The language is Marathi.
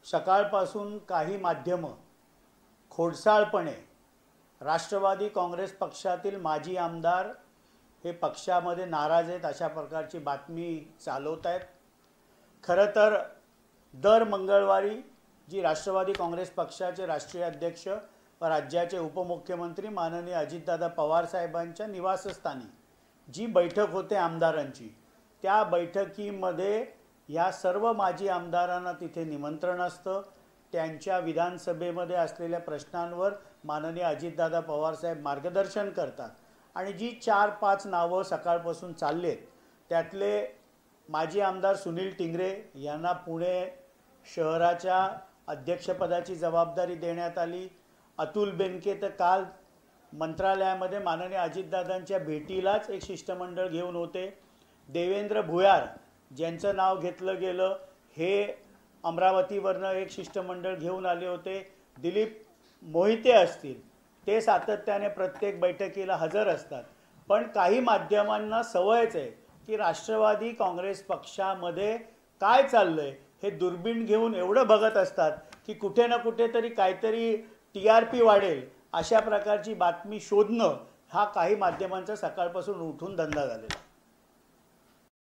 सकाळपासून काही माध्यम खोडसाळपणे राष्ट्रवादी काँग्रेस पक्षातील माजी आमदार हे पक्षामध्ये नाराज आहेत अशा प्रकारची बातमी चालवत आहेत। खरं तर दर मंगळवारी जी राष्ट्रवादी काँग्रेस पक्षाचे राष्ट्रीय अध्यक्ष व राज्याचे उपमुख्यमंत्री माननीय अजितदादा पवार साहेबांच्या निवासस्थानी जी बैठक होते आमदारांची, त्या बैठकीमध्ये या सर्व माजी आमदारांना तिथे निमंत्रण असतं। त्यांच्या विधानसभेमध्ये असलेल्या प्रश्नांवर माननीय अजितदादा पवार साहेब मार्गदर्शन करतात आणि जी 4-5 नावं सकाळपासून चाललेत त्यातले माजी आमदार सुनील टिंगरे यांना पुणे शहराच्या अध्यक्षपदाची जबाबदारी देण्यात आली। अतुल बेनके तर काल मंत्रालयामध्ये माननीय अजितदादांच्या भेटीलाच एक शिष्टमंडळ घेऊन होते। देवेंद्र भुयार ज्यांचं नाव घेतलं गेलं हे अमरावतीवरनं एक शिष्टमंडळ घेऊन आले होते। दिलीप मोहिते असतील, ते सातत्याने प्रत्येक बैठकीला हजर असतात। पण काही माध्यमांना सवयच आहे की राष्ट्रवादी काँग्रेस पक्षामध्ये काय चाललंय हे दुर्बीण घेऊन एवढं बघत असतात की कुठे ना कुठेतरी काहीतरी TRP वाढेल अशा प्रकारची बातमी शोधणं हा काही माध्यमांचा सकाळपासून उठून धंदा झालेला।